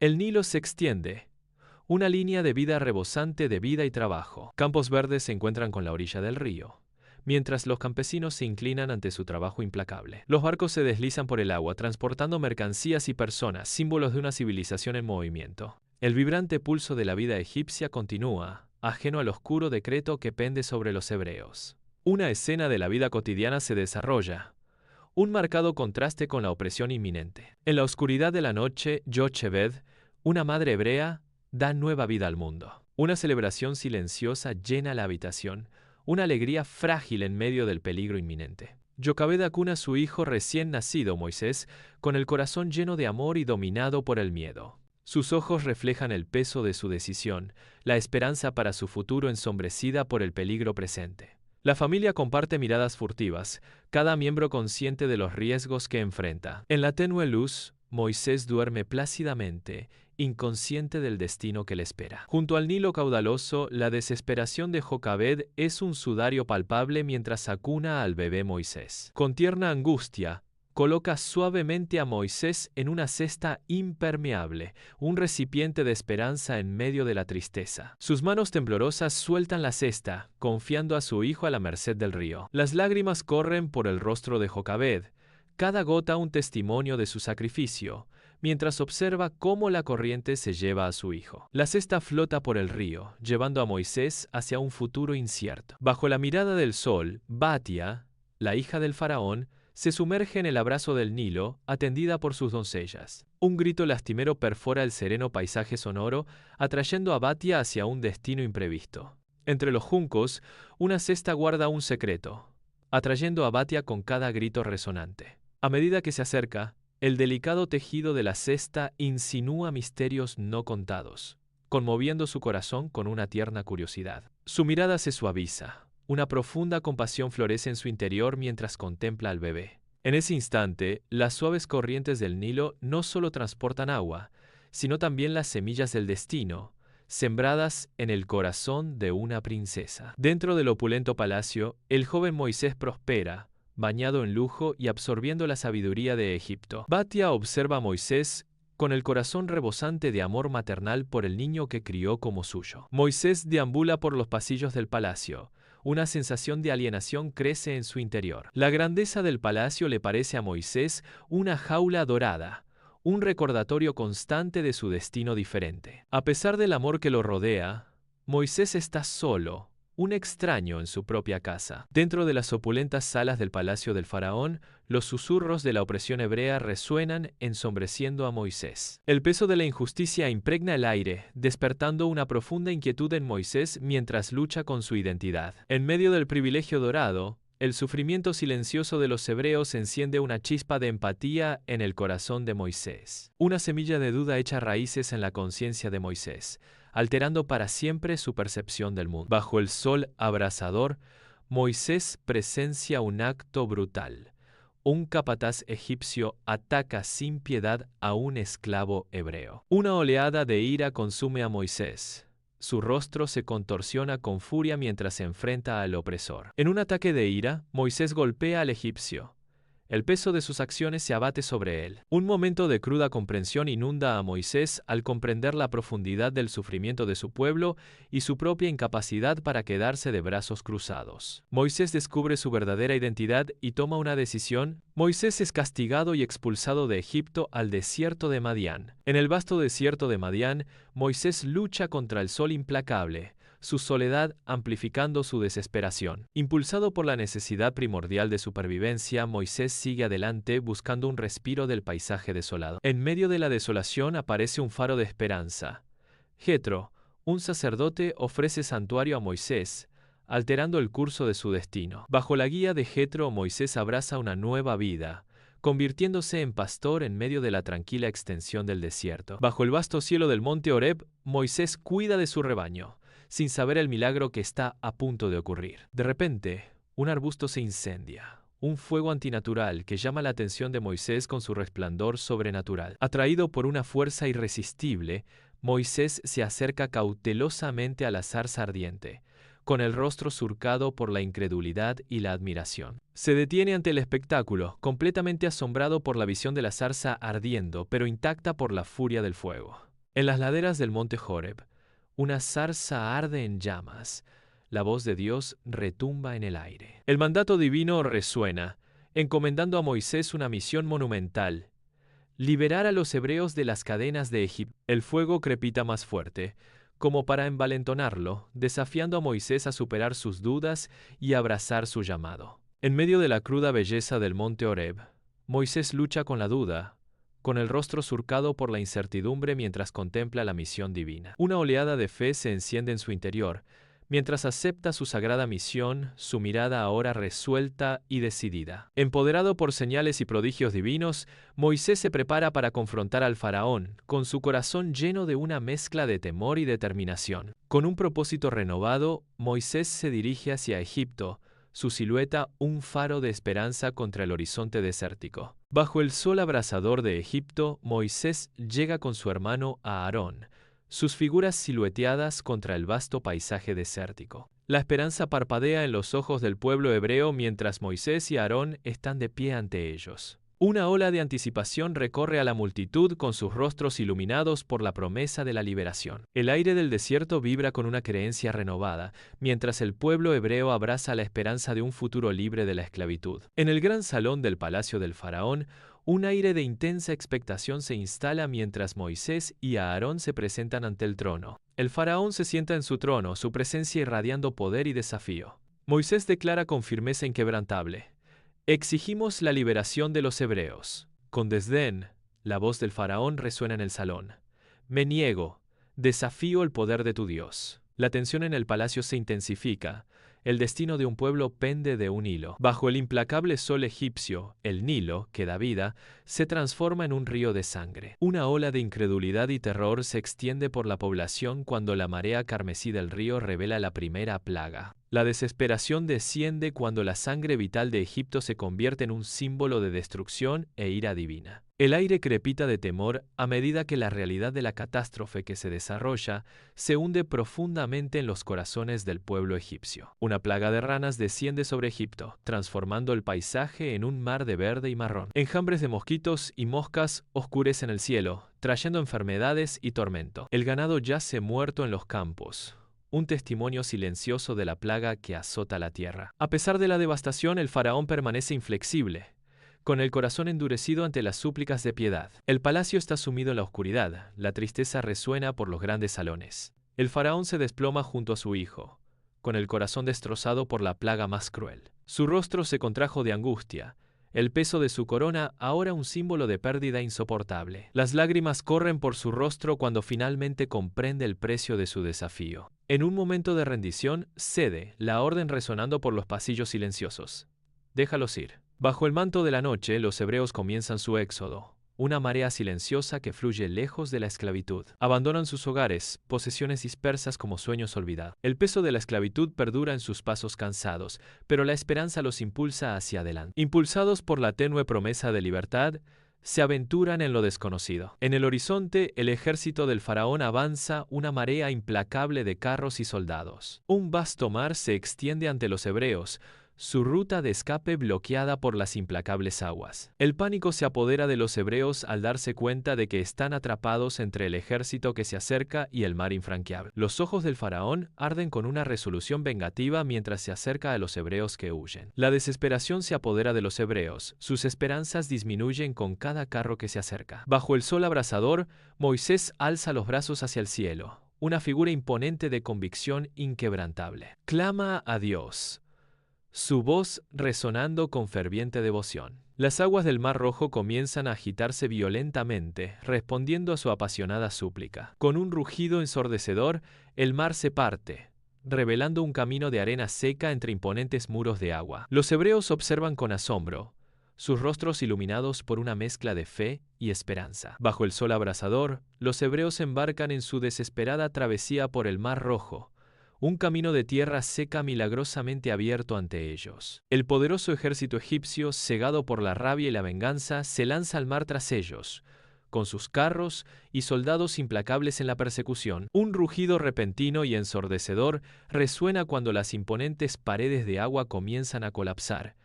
El Nilo se extiende, una línea de vida rebosante de vida y trabajo. Campos verdes se encuentran con la orilla del río, mientras los campesinos se inclinan ante su trabajo implacable. Los barcos se deslizan por el agua, transportando mercancías y personas, símbolos de una civilización en movimiento. El vibrante pulso de la vida egipcia continúa, ajeno al oscuro decreto que pende sobre los hebreos. Una escena de la vida cotidiana se desarrolla, un marcado contraste con la opresión inminente. En la oscuridad de la noche, Yocheved, una madre hebrea, da nueva vida al mundo. Una celebración silenciosa llena la habitación, una alegría frágil en medio del peligro inminente. Jochebed acuna a su hijo recién nacido, Moisés, con el corazón lleno de amor y dominado por el miedo. Sus ojos reflejan el peso de su decisión, la esperanza para su futuro ensombrecida por el peligro presente. La familia comparte miradas furtivas, cada miembro consciente de los riesgos que enfrenta. En la tenue luz, Moisés duerme plácidamente, inconsciente del destino que le espera. Junto al Nilo caudaloso, la desesperación de Jochebed es un sudario palpable mientras acuna al bebé Moisés. Con tierna angustia, coloca suavemente a Moisés en una cesta impermeable, un recipiente de esperanza en medio de la tristeza. Sus manos temblorosas sueltan la cesta, confiando a su hijo a la merced del río. Las lágrimas corren por el rostro de Jochebed, cada gota un testimonio de su sacrificio, mientras observa cómo la corriente se lleva a su hijo. La cesta flota por el río, llevando a Moisés hacia un futuro incierto. Bajo la mirada del sol, Batia, la hija del faraón, se sumerge en el abrazo del Nilo, atendida por sus doncellas. Un grito lastimero perfora el sereno paisaje sonoro, atrayendo a Batia hacia un destino imprevisto. Entre los juncos, una cesta guarda un secreto, atrayendo a Batia con cada grito resonante. A medida que se acerca, el delicado tejido de la cesta insinúa misterios no contados, conmoviendo su corazón con una tierna curiosidad. Su mirada se suaviza. Una profunda compasión florece en su interior mientras contempla al bebé. En ese instante, las suaves corrientes del Nilo no solo transportan agua, sino también las semillas del destino, sembradas en el corazón de una princesa. Dentro del opulento palacio, el joven Moisés prospera, bañado en lujo y absorbiendo la sabiduría de Egipto. Batia observa a Moisés con el corazón rebosante de amor maternal por el niño que crió como suyo. Moisés deambula por los pasillos del palacio. Una sensación de alienación crece en su interior. La grandeza del palacio le parece a Moisés una jaula dorada, un recordatorio constante de su destino diferente. A pesar del amor que lo rodea, Moisés está solo, un extraño en su propia casa. Dentro de las opulentas salas del palacio del faraón, los susurros de la opresión hebrea resuenan ensombreciendo a Moisés. El peso de la injusticia impregna el aire, despertando una profunda inquietud en Moisés mientras lucha con su identidad. En medio del privilegio dorado, el sufrimiento silencioso de los hebreos enciende una chispa de empatía en el corazón de Moisés. Una semilla de duda echa raíces en la conciencia de Moisés, alterando para siempre su percepción del mundo. Bajo el sol abrasador, Moisés presencia un acto brutal. Un capataz egipcio ataca sin piedad a un esclavo hebreo. Una oleada de ira consume a Moisés. Su rostro se contorsiona con furia mientras se enfrenta al opresor. En un ataque de ira, Moisés golpea al egipcio. El peso de sus acciones se abate sobre él. Un momento de cruda comprensión inunda a Moisés al comprender la profundidad del sufrimiento de su pueblo y su propia incapacidad para quedarse de brazos cruzados. Moisés descubre su verdadera identidad y toma una decisión. Moisés es castigado y expulsado de Egipto al desierto de Madián. En el vasto desierto de Madián, Moisés lucha contra el sol implacable, su soledad amplificando su desesperación. Impulsado por la necesidad primordial de supervivencia, Moisés sigue adelante buscando un respiro del paisaje desolado. En medio de la desolación aparece un faro de esperanza. Jetro, un sacerdote, ofrece santuario a Moisés, alterando el curso de su destino. Bajo la guía de Jetro, Moisés abraza una nueva vida, convirtiéndose en pastor en medio de la tranquila extensión del desierto. Bajo el vasto cielo del monte Horeb, Moisés cuida de su rebaño, sin saber el milagro que está a punto de ocurrir. De repente, un arbusto se incendia, un fuego antinatural que llama la atención de Moisés con su resplandor sobrenatural. Atraído por una fuerza irresistible, Moisés se acerca cautelosamente a la zarza ardiente, con el rostro surcado por la incredulidad y la admiración. Se detiene ante el espectáculo, completamente asombrado por la visión de la zarza ardiendo, pero intacta por la furia del fuego. En las laderas del monte Horeb, una zarza arde en llamas. La voz de Dios retumba en el aire. El mandato divino resuena, encomendando a Moisés una misión monumental: liberar a los hebreos de las cadenas de Egipto. El fuego crepita más fuerte, como para envalentonarlo, desafiando a Moisés a superar sus dudas y abrazar su llamado. En medio de la cruda belleza del monte Horeb, Moisés lucha con la duda, con el rostro surcado por la incertidumbre mientras contempla la misión divina. Una oleada de fe se enciende en su interior, mientras acepta su sagrada misión, su mirada ahora resuelta y decidida. Empoderado por señales y prodigios divinos, Moisés se prepara para confrontar al faraón, con su corazón lleno de una mezcla de temor y determinación. Con un propósito renovado, Moisés se dirige hacia Egipto, su silueta un faro de esperanza contra el horizonte desértico. Bajo el sol abrasador de Egipto, Moisés llega con su hermano Aarón, sus figuras silueteadas contra el vasto paisaje desértico. La esperanza parpadea en los ojos del pueblo hebreo mientras Moisés y Aarón están de pie ante ellos. Una ola de anticipación recorre a la multitud con sus rostros iluminados por la promesa de la liberación. El aire del desierto vibra con una creencia renovada, mientras el pueblo hebreo abraza la esperanza de un futuro libre de la esclavitud. En el gran salón del palacio del faraón, un aire de intensa expectación se instala mientras Moisés y Aarón se presentan ante el trono. El faraón se sienta en su trono, su presencia irradiando poder y desafío. Moisés declara con firmeza inquebrantable: «Exigimos la liberación de los hebreos». Con desdén, la voz del faraón resuena en el salón: «Me niego, desafío el poder de tu Dios». La tensión en el palacio se intensifica. El destino de un pueblo pende de un hilo. Bajo el implacable sol egipcio, el Nilo, que da vida, se transforma en un río de sangre. Una ola de incredulidad y terror se extiende por la población cuando la marea carmesí del río revela la primera plaga. La desesperación desciende cuando la sangre vital de Egipto se convierte en un símbolo de destrucción e ira divina. El aire crepita de temor a medida que la realidad de la catástrofe que se desarrolla se hunde profundamente en los corazones del pueblo egipcio. Una plaga de ranas desciende sobre Egipto, transformando el paisaje en un mar de verde y marrón. Enjambres de mosquitos y moscas oscurecen el cielo, trayendo enfermedades y tormento. El ganado yace muerto en los campos, un testimonio silencioso de la plaga que azota la tierra. A pesar de la devastación, el faraón permanece inflexible, con el corazón endurecido ante las súplicas de piedad. El palacio está sumido en la oscuridad, la tristeza resuena por los grandes salones. El faraón se desploma junto a su hijo, con el corazón destrozado por la plaga más cruel. Su rostro se contrajo de angustia, el peso de su corona ahora un símbolo de pérdida insoportable. Las lágrimas corren por su rostro cuando finalmente comprende el precio de su desafío. En un momento de rendición, cede, la orden resonando por los pasillos silenciosos: «Déjalos ir». Bajo el manto de la noche, los hebreos comienzan su éxodo, una marea silenciosa que fluye lejos de la esclavitud. Abandonan sus hogares, posesiones dispersas como sueños olvidados. El peso de la esclavitud perdura en sus pasos cansados, pero la esperanza los impulsa hacia adelante. Impulsados por la tenue promesa de libertad, se aventuran en lo desconocido. En el horizonte, el ejército del faraón avanza, una marea implacable de carros y soldados. Un vasto mar se extiende ante los hebreos, su ruta de escape bloqueada por las implacables aguas. El pánico se apodera de los hebreos al darse cuenta de que están atrapados entre el ejército que se acerca y el mar infranqueable. Los ojos del faraón arden con una resolución vengativa mientras se acerca a los hebreos que huyen. La desesperación se apodera de los hebreos, sus esperanzas disminuyen con cada carro que se acerca. Bajo el sol abrasador, Moisés alza los brazos hacia el cielo, una figura imponente de convicción inquebrantable. Clama a Dios, su voz resonando con ferviente devoción. Las aguas del Mar Rojo comienzan a agitarse violentamente, respondiendo a su apasionada súplica. Con un rugido ensordecedor, el mar se parte, revelando un camino de arena seca entre imponentes muros de agua. Los hebreos observan con asombro, sus rostros iluminados por una mezcla de fe y esperanza. Bajo el sol abrasador, los hebreos embarcan en su desesperada travesía por el Mar Rojo, un camino de tierra seca milagrosamente abierto ante ellos. El poderoso ejército egipcio, cegado por la rabia y la venganza, se lanza al mar tras ellos, con sus carros y soldados implacables en la persecución. Un rugido repentino y ensordecedor resuena cuando las imponentes paredes de agua comienzan a colapsar,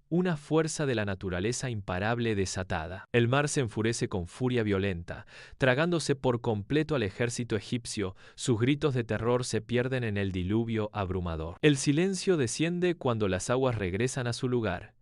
una fuerza de la naturaleza imparable desatada. El mar se enfurece con furia violenta, tragándose por completo al ejército egipcio. Sus gritos de terror se pierden en el diluvio abrumador. El silencio desciende cuando las aguas regresan a su lugar.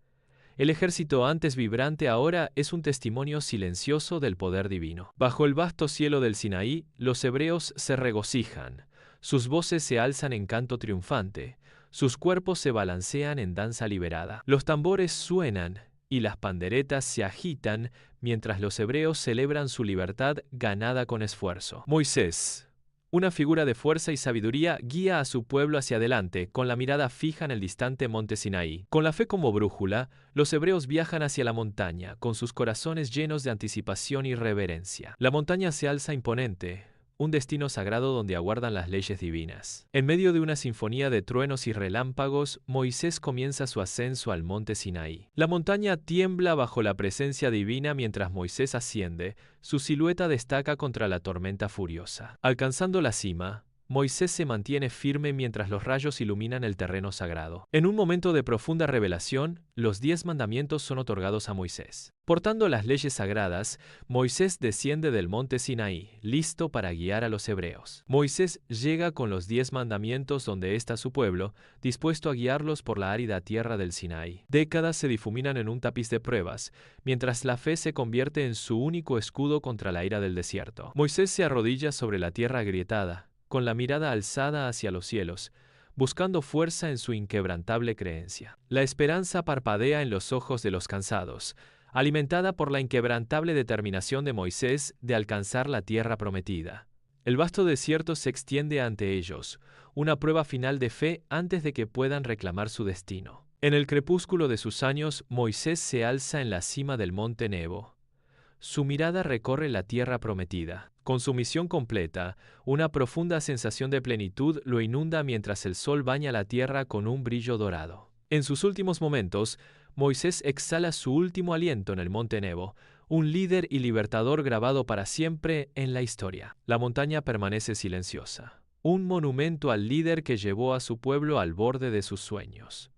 El ejército antes vibrante ahora es un testimonio silencioso del poder divino. Bajo el vasto cielo del Sinaí, los hebreos se regocijan. Sus voces se alzan en canto triunfante. Sus cuerpos se balancean en danza liberada. Los tambores suenan y las panderetas se agitan mientras los hebreos celebran su libertad ganada con esfuerzo. Moisés, una figura de fuerza y sabiduría, guía a su pueblo hacia adelante, con la mirada fija en el distante monte Sinaí. Con la fe como brújula, los hebreos viajan hacia la montaña, con sus corazones llenos de anticipación y reverencia. La montaña se alza imponente, un destino sagrado donde aguardan las leyes divinas. En medio de una sinfonía de truenos y relámpagos, Moisés comienza su ascenso al monte Sinaí. La montaña tiembla bajo la presencia divina mientras Moisés asciende, su silueta destaca contra la tormenta furiosa. Alcanzando la cima, Moisés se mantiene firme mientras los rayos iluminan el terreno sagrado. En un momento de profunda revelación, los 10 mandamientos son otorgados a Moisés. Portando las leyes sagradas, Moisés desciende del monte Sinaí, listo para guiar a los hebreos. Moisés llega con los 10 mandamientos donde está su pueblo, dispuesto a guiarlos por la árida tierra del Sinaí. Décadas se difuminan en un tapiz de pruebas, mientras la fe se convierte en su único escudo contra la ira del desierto. Moisés se arrodilla sobre la tierra agrietada, con la mirada alzada hacia los cielos, buscando fuerza en su inquebrantable creencia. La esperanza parpadea en los ojos de los cansados, alimentada por la inquebrantable determinación de Moisés de alcanzar la tierra prometida. El vasto desierto se extiende ante ellos, una prueba final de fe antes de que puedan reclamar su destino. En el crepúsculo de sus años, Moisés se alza en la cima del monte Nebo. Su mirada recorre la tierra prometida. Con su misión completa, una profunda sensación de plenitud lo inunda mientras el sol baña la tierra con un brillo dorado. En sus últimos momentos, Moisés exhala su último aliento en el monte Nebo, un líder y libertador grabado para siempre en la historia. La montaña permanece silenciosa, un monumento al líder que llevó a su pueblo al borde de sus sueños.